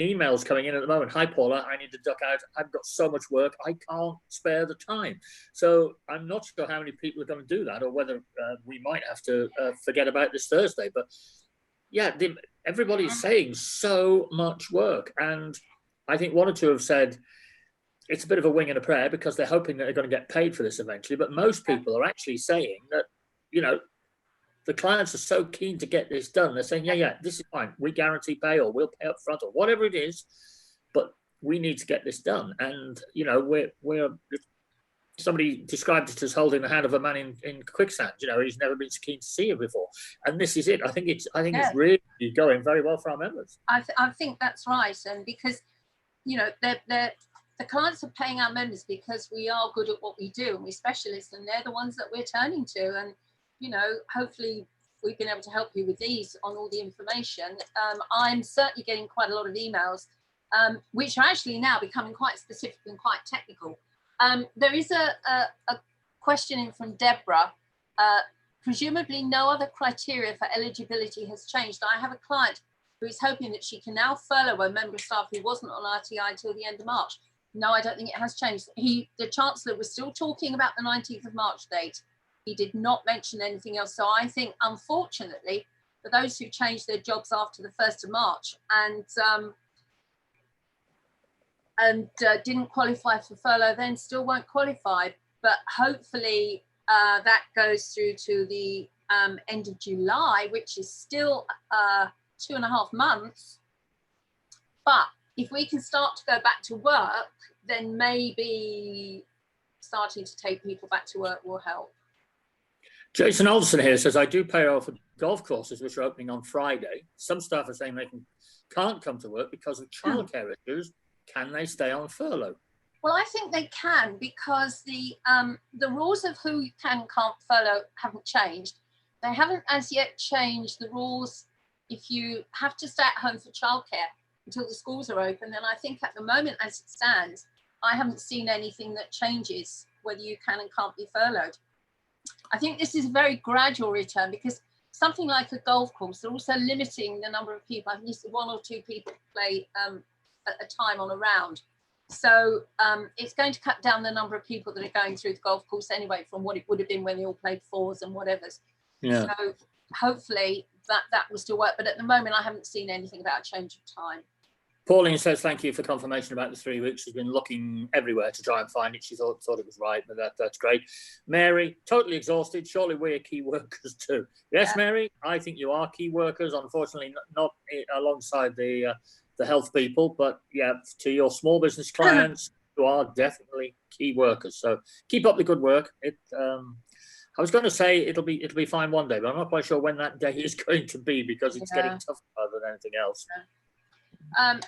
emails coming in at the moment. Hi, Paula, I need to duck out. I've got so much work. I can't spare the time. So I'm not sure how many people are going to do that, or whether we might have to forget about this Thursday. But yeah, everybody's saying so much work. And I think one or two have said it's a bit of a wing and a prayer because they're hoping that they're going to get paid for this eventually. But most people are actually saying that, you know, the clients are so keen to get this done. They're saying, yeah, this is fine. We guarantee pay, or we'll pay up front, or whatever it is, but we need to get this done. And, you know, we're somebody described it as holding the hand of a man in quicksand. You know, he's never been so keen to see you before. And this is it. I think it's really going very well for our members. I think that's right. And because, you know, the clients are paying our members because we are good at what we do, and we're specialists, and they're the ones that we're turning to. And, you know, hopefully we've been able to help you with these on all the information. I'm certainly getting quite a lot of emails, which are actually now becoming quite specific and quite technical. There is a question in from Deborah. Presumably no other criteria for eligibility has changed. I have a client who is hoping that she can now furlough a member of staff who wasn't on RTI until the end of March. No, I don't think it has changed. The Chancellor was still talking about the 19th of March date. He did not mention anything else. So I think, unfortunately, for those who changed their jobs after the 1st of March and didn't qualify for furlough, then still won't qualify. But hopefully that goes through to the end of July, which is still 2.5 months. But if we can start to go back to work, then maybe starting to take people back to work will help. Jason Alderson here says, I do payroll for golf courses which are opening on Friday. Some staff are saying they can't come to work because of childcare issues. Can they stay on furlough? Well, I think they can, because the rules of who you can and can't furlough haven't changed. They haven't as yet changed the rules if you have to stay at home for childcare until the schools are open. And I think at the moment, as it stands, I haven't seen anything that changes whether you can and can't be furloughed. I think this is a very gradual return, because something like a golf course, they're also limiting the number of people. I think it's 1 or 2 people play at a time on a round. So it's going to cut down the number of people that are going through the golf course anyway, from what it would have been when they all played fours and whatevers. Yeah. So hopefully that will still work. But at the moment, I haven't seen anything about a change of time. Pauline says, thank you for confirmation about the 3 weeks. She's been looking everywhere to try and find it. She thought it was right, but that's great. Mary, totally exhausted. Surely we're key workers too. Yes, yeah. Mary, I think you are key workers. Unfortunately, not alongside the health people, but yeah, to your small business clients, you are definitely key workers. So keep up the good work. I was going to say it'll be fine one day, but I'm not quite sure when that day is going to be, because it's getting tougher than anything else. Yeah.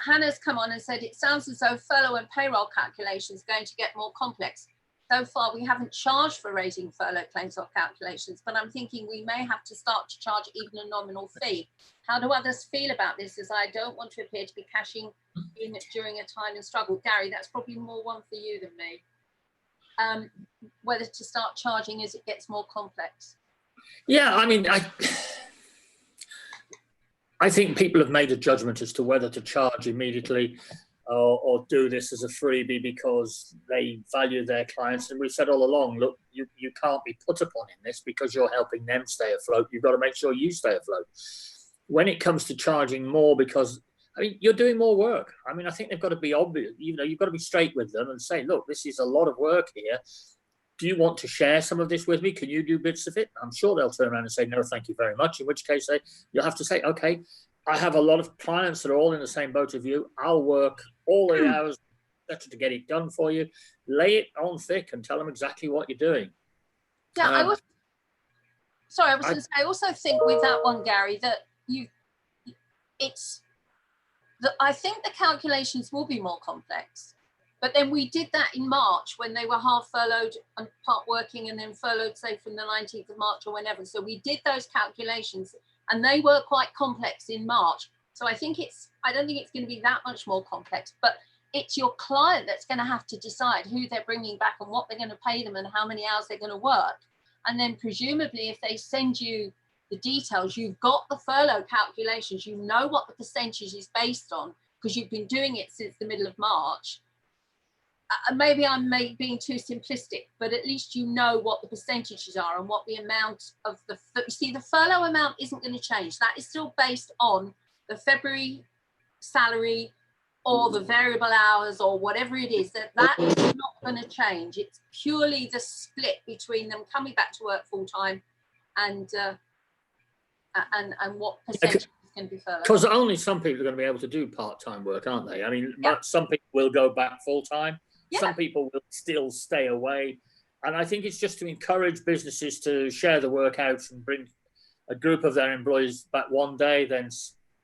Hannah's come on and said, it sounds as though furlough and payroll calculations are going to get more complex. So far, we haven't charged for raising furlough claims or calculations, but I'm thinking we may have to start to charge even a nominal fee. How do others feel about this, as I don't want to appear to be cashing in during a time of struggle? Gary, that's probably more one for you than me. Whether to start charging as it gets more complex. Yeah, I mean, I think people have made a judgment as to whether to charge immediately or do this as a freebie because they value their clients. And we've said all along, look, you can't be put upon in this because you're helping them stay afloat. You've got to make sure you stay afloat. When it comes to charging more, because, I mean, you're doing more work. I mean, I think they've got to be obvious. You know, you've got to be straight with them and say, look, this is a lot of work here. Do you want to share some of this with me? Can you do bits of it? I'm sure they'll turn around and say, no, thank you very much. In which case, you'll have to say, okay, I have a lot of clients that are all in the same boat as you. I'll work all the hours to get it done for you. Lay it on thick and tell them exactly what you're doing. Yeah, I was going to say, I also think with that one, Gary, that I think the calculations will be more complex. But then we did that in March when they were half furloughed and part working, and then furloughed, say, from the 19th of March or whenever. So we did those calculations, and they were quite complex in March. So I don't think it's going to be that much more complex, but it's your client that's going to have to decide who they're bringing back and what they're going to pay them and how many hours they're going to work. And then presumably if they send you the details, you've got the furlough calculations, you know what the percentage is based on. because you've been doing it since the middle of March. Maybe I'm being too simplistic, but at least you know what the percentages are and what the amount of you see, the furlough amount isn't going to change. That is still based on the February salary or the variable hours or whatever it is. That is not going to change. It's purely the split between them coming back to work full time and what percentage can be furloughed. Because only some people are going to be able to do part-time work, aren't they? I mean, some people will go back full-time. Some people will still stay away. And I think it's just to encourage businesses to share the work out and bring a group of their employees back one day, then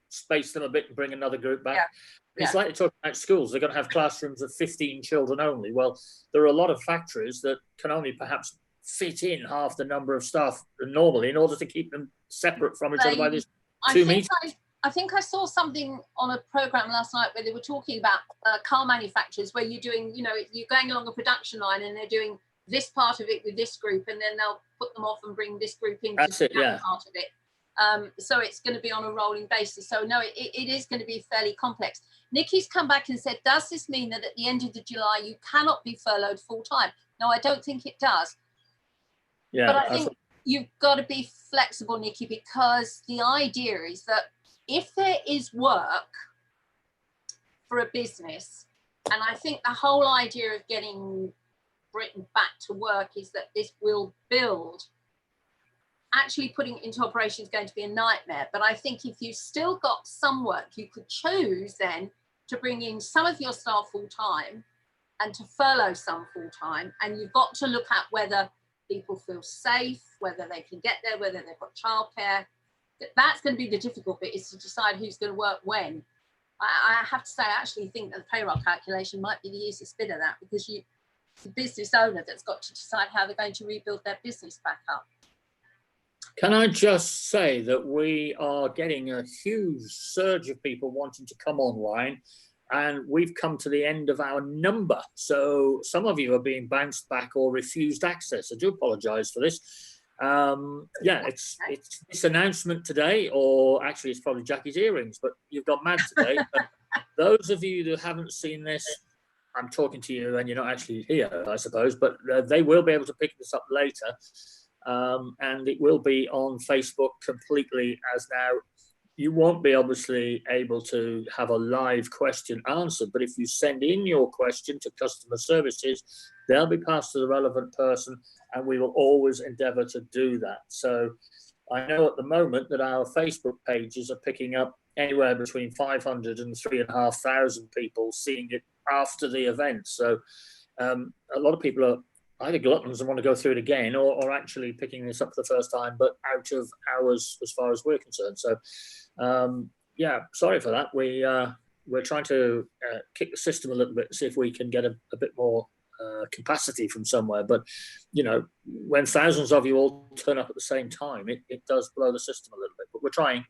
space them a bit and bring another group back. It's like they're talking about schools. They're going to have classrooms of 15 children only. Well, there are a lot of factories that can only perhaps fit in half the number of staff normally in order to keep them separate from each other by this 2 meters. I think I saw something on a program last night where they were talking about car manufacturers, where you're doing, you're going along a production line and they're doing this part of it with this group, and then they'll put them off and bring this group into that part of it. So it's going to be on a rolling basis. So no, it is going to be fairly complex. Nikki's come back and said, does this mean that at the end of July you cannot be furloughed full time? No, I don't think it does. Yeah, but I think you've got to be flexible, Nikki, because the idea is that if there is work for a business, and I think the whole idea of getting Britain back to work is that this will build. Actually putting it into operation is going to be a nightmare. But I think if you've still got some work, you could choose then to bring in some of your staff full time and to furlough some full time. And you've got to look at whether people feel safe, whether they can get there, whether they've got childcare. That's going to be the difficult bit, is to decide who's going to work when. I have to say, I actually think that the payroll calculation might be the easiest bit of that, because it's the business owner that's got to decide how they're going to rebuild their business back up. Can I just say that we are getting a huge surge of people wanting to come online, and we've come to the end of our number. So some of you are being bounced back or refused access. I do apologise for this. It's this announcement today, or actually it's probably Jackie's earrings, but you've gone mad today. But those of you that haven't seen this, I'm talking to you and you're not actually here, I suppose, but they will be able to pick this up later. And it will be on Facebook completely, as now you won't be obviously able to have a live question answered, but if you send in your question to customer services, they'll be passed to the relevant person, and we will always endeavour to do that. So I know at the moment that our Facebook pages are picking up anywhere between 500 and 3,500 people seeing it after the event. So a lot of people are either gluttons and want to go through it again, or actually picking this up for the first time, but out of hours as far as we're concerned. So sorry for that. We're trying to kick the system a little bit, see if we can get a bit more capacity from somewhere. But, when thousands of you all turn up at the same time, it does blow the system a little bit, but we're trying.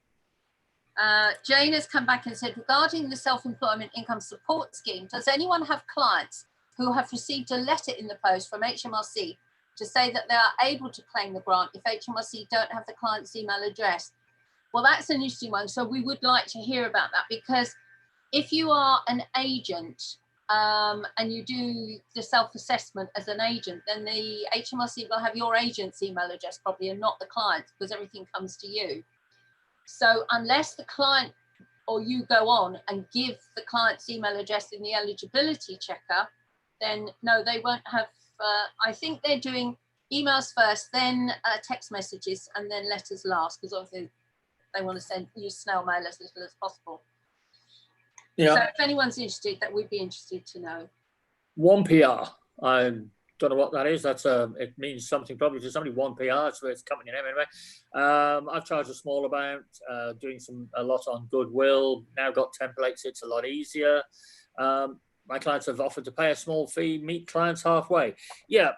Jane has come back and said, regarding the self-employment income support scheme, does anyone have clients who have received a letter in the post from HMRC to say that they are able to claim the grant if HMRC don't have the client's email address? Well, that's an interesting one. So we would like to hear about that, because if you are an agent and you do the self-assessment as an agent, then the HMRC will have your agent's email address probably, and not the client's, because everything comes to you. So unless the client or you go on and give the client's email address in the eligibility checker, then no, they won't have, I think they're doing emails first, then text messages, and then letters last, because obviously they want to use snail mail as little as possible. Yeah. So if anyone's interested, that we'd be interested to know. 1PR, I don't know what that is. It means something probably to somebody. 1PR, so it's company name anyway. I've charged a small amount, doing a lot on goodwill. Now got templates, it's a lot easier. My clients have offered to pay a small fee, meet clients halfway. Yeah,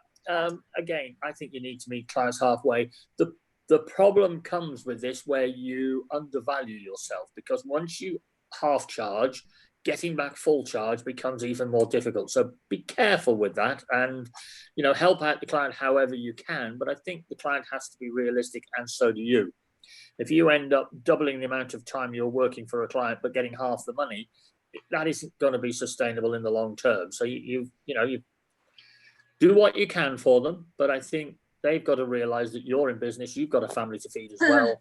again, I think you need to meet clients halfway. The problem comes with this where you undervalue yourself, because once you half charge, getting back full charge becomes even more difficult. So be careful with that, and help out the client however you can. But I think the client has to be realistic, and so do you. If you end up doubling the amount of time you're working for a client but getting half the money, that isn't going to be sustainable in the long term. So you do what you can for them, but I think they've got to realise that you're in business. You've got a family to feed as well.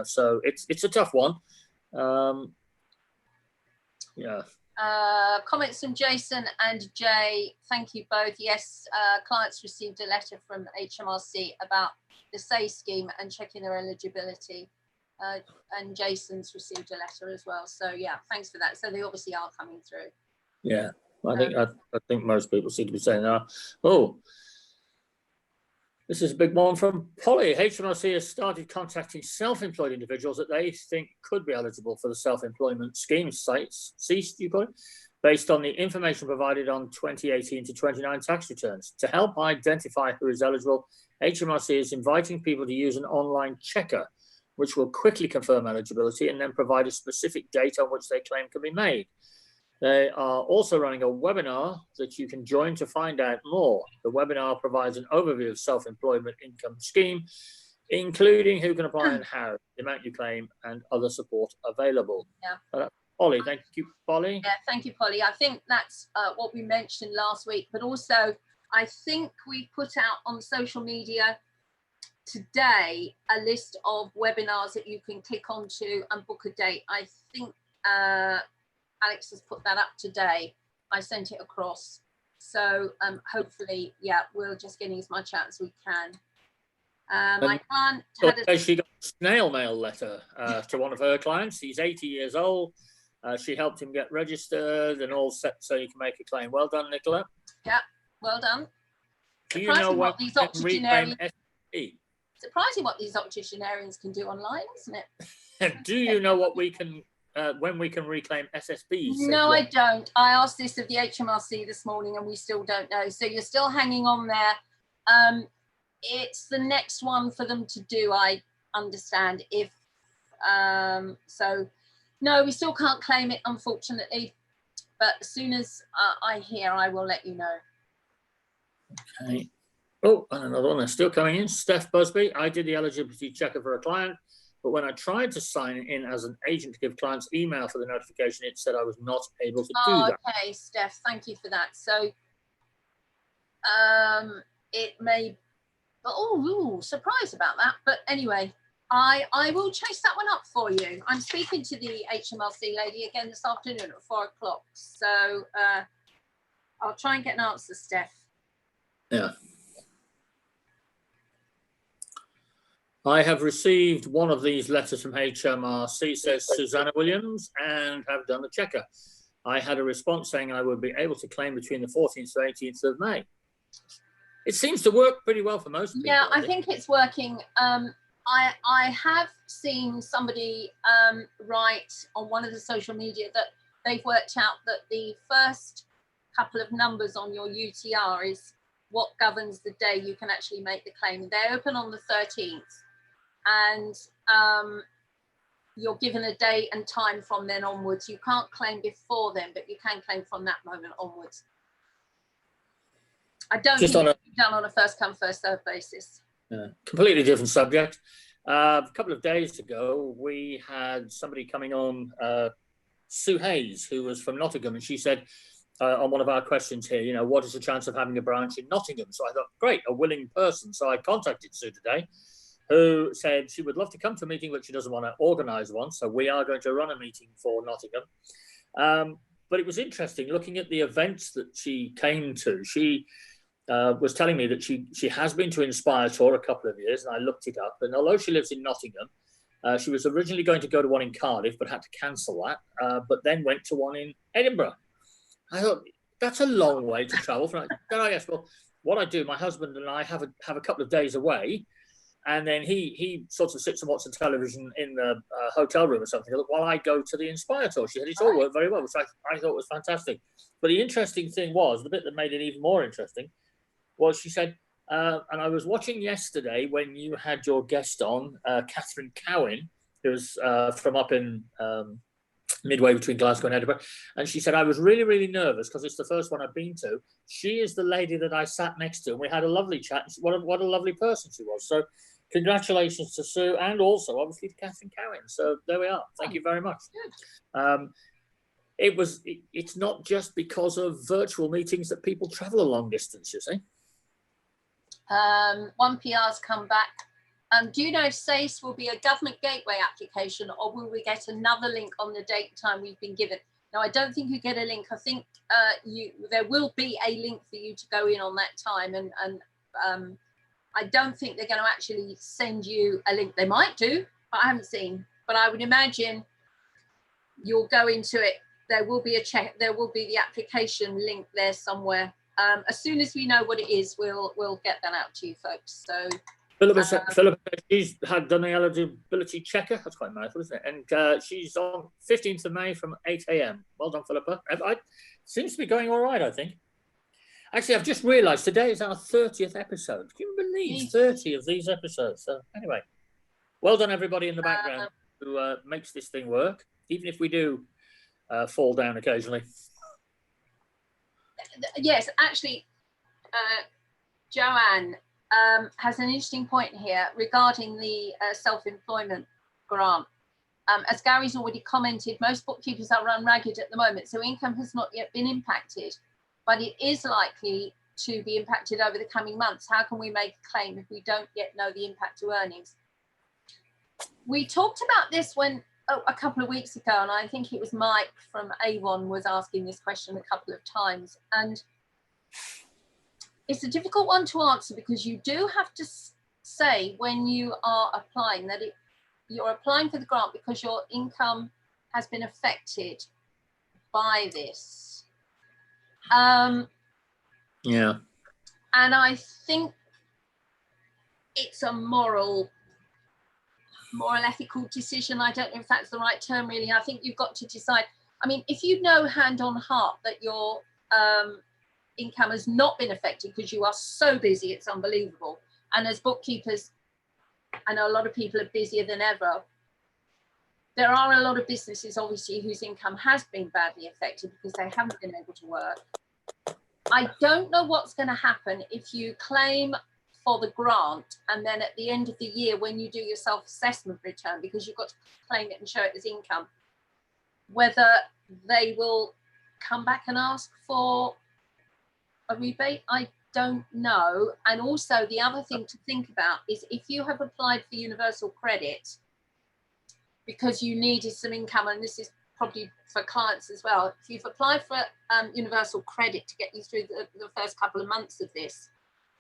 So it's a tough one. Yeah. Comments from Jason and Jay. Thank you both. Yes, clients received a letter from HMRC about the SAY scheme and checking their eligibility. And Jason's received a letter as well. So yeah, thanks for that. So they obviously are coming through. Yeah, I think most people seem to be saying that. Oh, this is a big one from Polly. HMRC has started contacting self-employed individuals that they think could be eligible for the self-employment scheme sites, ceased, you call it, based on the information provided on 2018 to 29 tax returns. To help identify who is eligible, HMRC is inviting people to use an online checker, which will quickly confirm eligibility and then provide a specific date on which their claim can be made. They are also running a webinar that you can join to find out more. The webinar provides an overview of self-employment income scheme, including who can apply and how, the amount you claim, and other support available. Yeah. Polly, thank you, Polly. Yeah, thank you, Polly. I think that's what we mentioned last week, but also I think we put out on social media today a list of webinars that you can click onto and book a date. I think Alex has put that up today. I sent it across. So hopefully, yeah, we're just getting as much out as we can. My client she got a snail mail letter to one of her clients. He's 80 years old. She helped him get registered and all set so you can make a claim. Well done, Nicola. Yeah, well done. Do you know what these octogenarians? Surprising what these octogenarians can do online, isn't it? Do you know what we can, when we can reclaim SSB? No, I don't. I asked this of the HMRC this morning and we still don't know. So you're still hanging on there. It's the next one for them to do, I understand. If so, no, we still can't claim it, unfortunately. But as soon as I hear, I will let you know. Okay. Oh, and another one. They're still coming in. Steph Busby. I did the eligibility checker for a client, but when I tried to sign in as an agent to give clients email for the notification, it said I was not able to do that. Okay, Steph, thank you for that. So it may, surprised about that. But anyway, I will chase that one up for you. I'm speaking to the HMRC lady again this afternoon at 4 o'clock. So I'll try and get an answer, Steph. Yeah. I have received one of these letters from HMRC, says Susanna Williams, and have done the checker. I had a response saying I would be able to claim between the 14th and 18th of May. It seems to work pretty well for most people. Yeah, I think it's working. I have seen somebody write on one of the social media that they've worked out that the first couple of numbers on your UTR is what governs the day you can actually make the claim. They open on the 13th. And you're given a date and time from then onwards. You can't claim before then, but you can claim from that moment onwards. I don't think it's done on a first come, first served basis. Yeah, completely different subject. A couple of days ago, we had somebody coming on, Sue Hayes, who was from Nottingham, and she said on one of our questions here, you know, what is the chance of having a branch in Nottingham? So I thought, great, a willing person. So I contacted Sue today, who said she would love to come to a meeting, but she doesn't want to organise one. So we are going to run a meeting for Nottingham. But it was interesting looking at the events that she came to. She was telling me that she has been to Inspire Tour a couple of years, and I looked it up. And although she lives in Nottingham, she was originally going to go to one in Cardiff, but had to cancel that, but then went to one in Edinburgh. I thought, that's a long way to travel. Then I guess, well, what I do, my husband and I have a couple of days away, and then he sort of sits and watches television in the hotel room or something while I go to the Inspire Tour. She said it's all worked very well, which I thought was fantastic. But the interesting thing was, the bit that made it even more interesting, was she said, and I was watching yesterday when you had your guest on, Catherine Cowan, who's from up in midway between Glasgow and Edinburgh, and she said, I was really, really nervous because it's the first one I've been to. She is the lady that I sat next to, and we had a lovely chat. What a lovely person she was. So congratulations to Sue, and also obviously to Catherine Cowan. So there we are. Thank you very much. it's not just because of virtual meetings that people travel a long distance, you see. One PR's come back. Do you know if SACE will be a government gateway application, or will we get another link on the date and time we've been given? No, I don't think you get a link. I think there will be a link for you to go in on that time, and I don't think they're going to actually send you a link. They might do, but I haven't seen. But I would imagine you'll go into it. There will be a check. There will be the application link there somewhere. As soon as we know what it is, we'll get that out to you folks. So Philippa, she's had done the eligibility checker. That's quite a mouthful, isn't it? And she's on 15th of May from 8 a.m. Well done, Philippa. Seems to be going all right, I think. Actually, I've just realised today is our 30th episode. Can you believe 30 of these episodes? So anyway, well done everybody in the background who makes this thing work, even if we do fall down occasionally. Yes, actually, Joanne has an interesting point here regarding the self-employment grant. As Gary's already commented, most bookkeepers are run ragged at the moment, so income has not yet been impacted, but it is likely to be impacted over the coming months. How can we make a claim if we don't yet know the impact to earnings? We talked about this a couple of weeks ago, and I think it was Mike from Avon was asking this question a couple of times, and it's a difficult one to answer because you do have to say when you are applying that you're applying for the grant because your income has been affected by this. Yeah. And I think it's a moral, ethical decision. I don't know if that's the right term, really. I think you've got to decide. I mean, if you know hand on heart that your income has not been affected because you are so busy, it's unbelievable. And as bookkeepers, I know a lot of people are busier than ever. There are a lot of businesses, obviously, whose income has been badly affected because they haven't been able to work. I don't know what's going to happen if you claim for the grant and then at the end of the year when you do your self-assessment return, because you've got to claim it and show it as income, whether they will come back and ask for a rebate. I don't know. And also the other thing to think about is if you have applied for universal credit because you needed some income, and this is probably for clients as well, if you've applied for universal credit to get you through the first couple of months of this,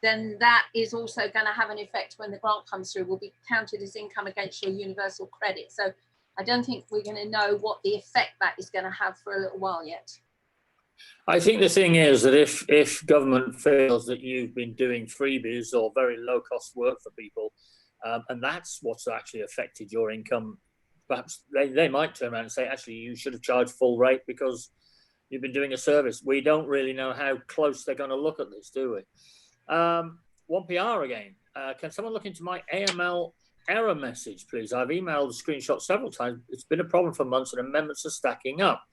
then that is also going to have an effect when the grant comes through, will be counted as income against your universal credit. So I don't think we're going to know what the effect that is going to have for a little while yet. I think the thing is that if government feels that you've been doing freebies or very low cost work for people, and that's what's actually affected your income, perhaps they might turn around and say, actually, you should have charged full rate because you've been doing a service. We don't really know how close they're going to look at this, do we? 1PR again. Can someone look into my AML error message, please? I've emailed the screenshot several times. It's been a problem for months and amendments are stacking up.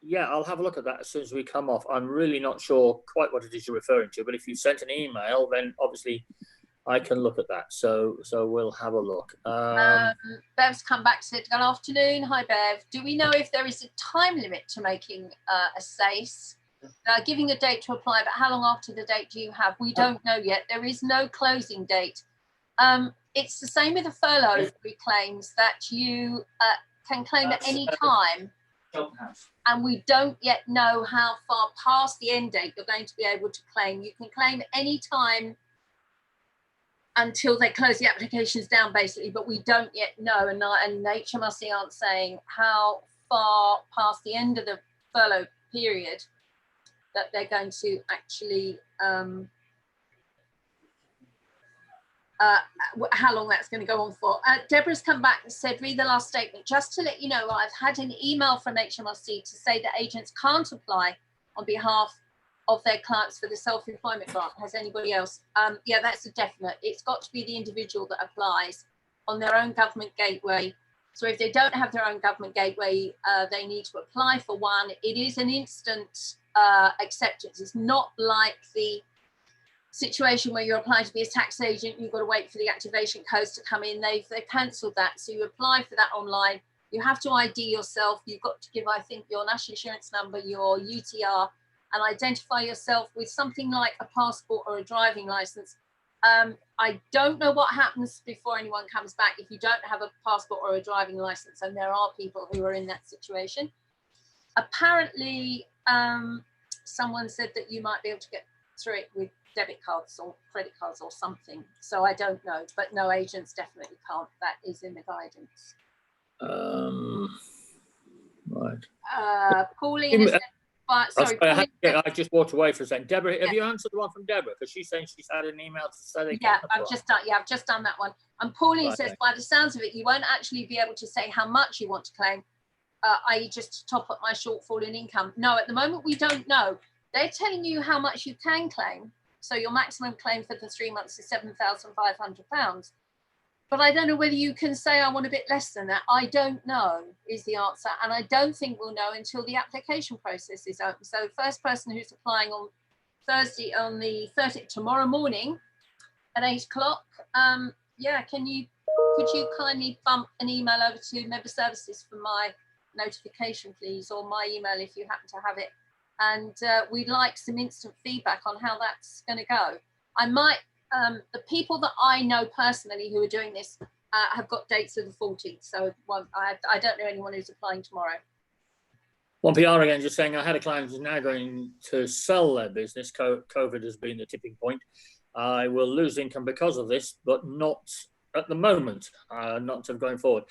Yeah, I'll have a look at that as soon as we come off. I'm really not sure quite what it is you're referring to, but if you sent an email, then obviously I can look at that. So we'll have a look. Bev's come back and said, good afternoon. Hi, Bev. Do we know if there is a time limit to making a SACE? Giving a date to apply, but how long after the date do you have? We don't know yet. There is no closing date. It's the same with the furlough claims that you can claim at any time. And we don't yet know how far past the end date you're going to be able to claim. You can claim any time until they close the applications down, basically, but we don't yet know. And HMRC aren't saying how far past the end of the furlough period that they're going to actually how long that's going to go on for. Deborah's come back and said, read the last statement. Just to let you know, I've had an email from HMRC to say that agents can't apply on behalf of their clients for the self-employment grant. Has anybody else? Yeah, that's a definite. It's got to be the individual that applies on their own government gateway. So if they don't have their own government gateway, they need to apply for one. It is an instant acceptance. It's not like the situation where you're applying to be a tax agent, you've got to wait for the activation codes to come in. They've cancelled that. So you apply for that online. You have to ID yourself. You've got to give, I think, your national insurance number, your UTR, and identify yourself with something like a passport or a driving license. I don't know what happens before anyone comes back if you don't have a passport or a driving license, and there are people who are in that situation. Apparently, someone said that you might be able to get through it with debit cards or credit cards or something. So I don't know, but no, agents definitely can't. That is in the guidance. Right. Pauline is sorry, Pauline, I just walked away for a second. Deborah, have you answered the one from Deborah? Because she's saying she's had an email to say they can't apply. I've just done that one. And Pauline says, by the sounds of it, you won't actually be able to say how much you want to claim, i.e. just to top up my shortfall in income. No, at the moment, we don't know. They're telling you how much you can claim. So your maximum claim for the 3 months is £7,500. But I don't know whether you can say I want a bit less than that. I don't know is the answer. And I don't think we'll know until the application process is open. So the first person who's applying on Thursday, on the 30th, tomorrow morning at 8 o'clock, could you kindly bump an email over to Member Services for my notification, please, or my email if you happen to have it. And we'd like some instant feedback on how that's going to go. I might, the people that I know personally who are doing this have got dates of the 14th. So I don't know anyone who's applying tomorrow. One PR again, just saying, I had a client who's now going to sell their business. COVID has been the tipping point. I will lose income because of this, but not at the moment, not going forward.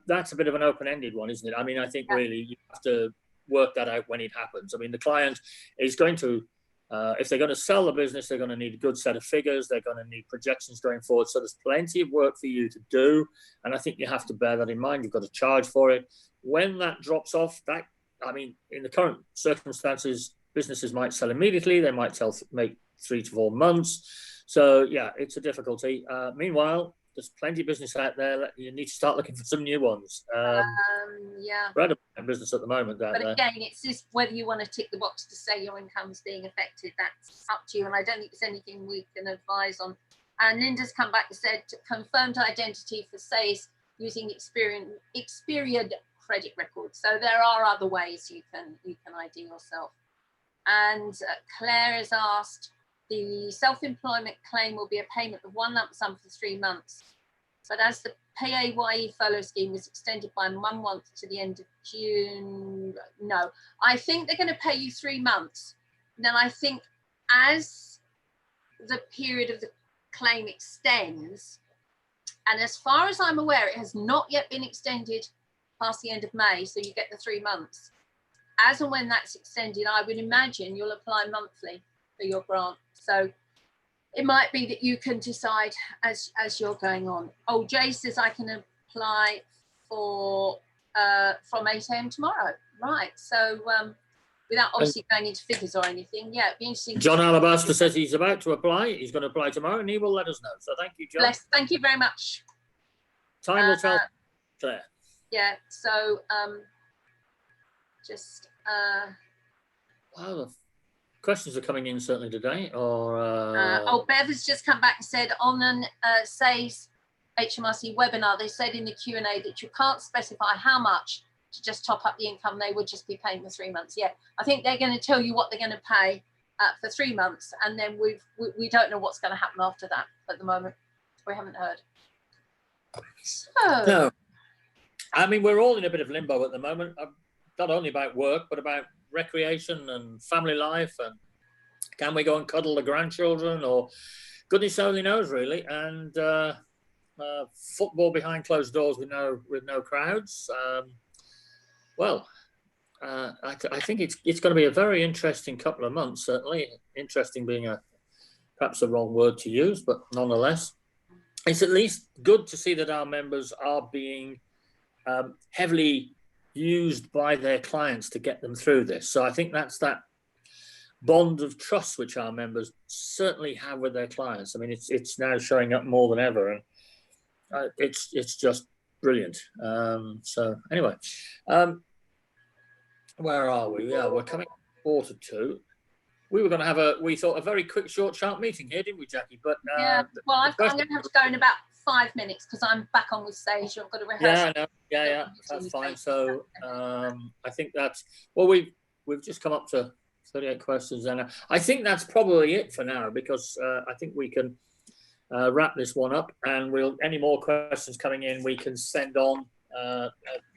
That's a bit of an open-ended one, isn't it? I mean, I think really you have to work that out when it happens. I mean, the client is going to, if they're going to sell the business, they're going to need a good set of figures. They're going to need projections going forward. So there's plenty of work for you to do. And I think you have to bear that in mind. You've got to charge for it. When that drops off, in the current circumstances, businesses might sell immediately. They might make 3 to 4 months. So yeah, it's a difficulty. Meanwhile, there's plenty of business out there. You need to start looking for some new ones. Incredible business at the moment. But again, it's just whether you want to tick the box to say your income is being affected. That's up to you. And I don't think there's anything we can advise on. And Linda's come back and said, confirmed identity for SAYS using Experian credit records. So there are other ways you can ID yourself. And Claire has asked, the self-employment claim will be a payment of one lump sum for 3 months. But as the PAYE furlough scheme is extended by 1 month to the end of June, no. I think they're going to pay you 3 months. And then I think as the period of the claim extends, and as far as I'm aware, it has not yet been extended past the end of May, so you get the 3 months. As and when that's extended, I would imagine you'll apply monthly for your grant. So it might be that you can decide as you're going on. Oh, Jay says I can apply for from 8 a.m. tomorrow. Right. So without obviously going into figures or anything, yeah, it'd be interesting. John Alabaster says he's about to apply. He's going to apply tomorrow, and he will let us know. So thank you, John. Bless. Thank you very much. Time will tell, Claire. Yeah. So wow, the questions are coming in certainly today. Or Bev has just come back and said on an SAYS HMRC webinar, they said in the Q&A that you can't specify how much to just top up the income. They would just be paying for 3 months. Yeah, I think they're going to tell you what they're going to pay for 3 months, and then we don't know what's going to happen after that at the moment. We haven't heard. So. No, I mean, we're all in a bit of limbo at the moment, not only about work, but about recreation and family life, and can we go and cuddle the grandchildren, or goodness only knows really, and football behind closed doors with no crowds. I think it's going to be a very interesting couple of months. Certainly, interesting being perhaps the wrong word to use, but nonetheless, it's at least good to see that our members are being heavily used by their clients to get them through this. So I think that's that bond of trust which our members certainly have with their clients. I mean, it's now showing up more than ever, and it's just brilliant. So anyway, where are we? Yeah, we're coming 1:45. We were going to have we thought a very quick, short, sharp meeting here, didn't we, Jackie? But yeah, well, I'm going to have to go in about 5 minutes because I'm back on with stage. I've got to rehearse. Yeah, no, yeah, that's fine. So I think that's, well, we've just come up to 38 questions, and I think that's probably it for now, because I think we can wrap this one up, and any more questions coming in we can send on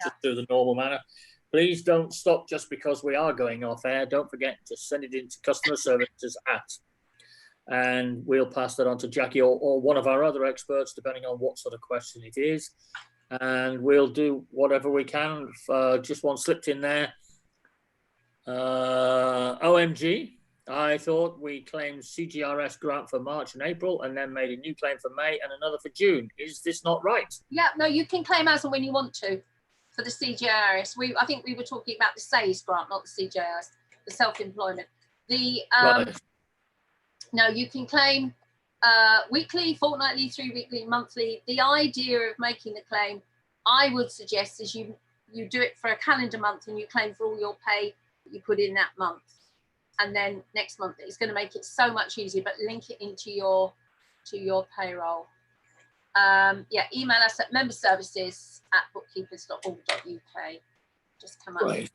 just through the normal manner. Please don't stop just because we are going off air. Don't forget to send it into customer services and we'll pass that on to Jackie or one of our other experts, depending on what sort of question it is. And we'll do whatever we can. Just one slipped in there. OMG, I thought we claimed CGRS grant for March and April and then made a new claim for May and another for June. Is this not right? Yeah, no, you can claim as and when you want to for the CGRS. I think we were talking about the SAYS grant, not the CGRS, the self-employment. Right. No, you can claim weekly, fortnightly, 3-weekly, monthly. The idea of making the claim, I would suggest, is you do it for a calendar month and you claim for all your pay that you put in that month. And then next month, it's going to make it so much easier, but link it into your payroll. Email us at memberservices@bookkeepers.org.uk. Just come up. Right.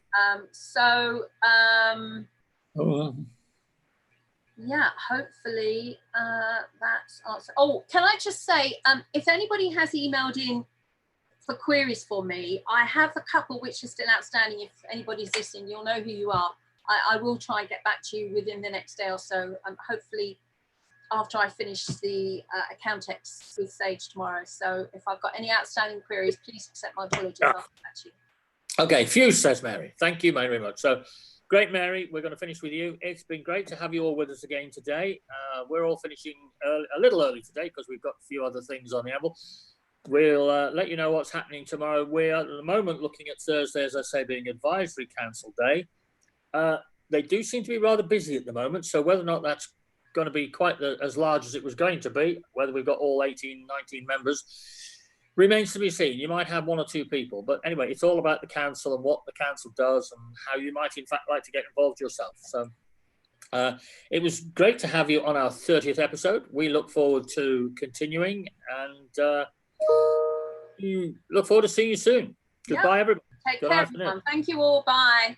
Yeah, hopefully that's answered. Oh, can I just say, if anybody has emailed in for queries for me, I have a couple which are still outstanding. If anybody's listening, you'll know who you are. I will try and get back to you within the next day or so. Hopefully after I finish the Accountex with Sage tomorrow. So if I've got any outstanding queries, please accept my apologies. I'll get back to you. Okay, phew, says Mary. Thank you very much. So great, Mary. We're going to finish with you. It's been great to have you all with us again today. We're all finishing a little early today because we've got a few other things on the anvil. We'll let you know what's happening tomorrow. We're at the moment looking at Thursday, as I say, being Advisory Council Day. They do seem to be rather busy at the moment, so whether or not that's going to be quite as large as it was going to be, whether we've got all 18, 19 members, remains to be seen. You might have 1 or 2 people, but anyway, it's all about the council and what the council does and how you might, in fact, like to get involved yourself. So it was great to have you on our 30th episode. We look forward to continuing and look forward to seeing you soon. Goodbye, everybody. Take care, everyone. Thank you all. Bye.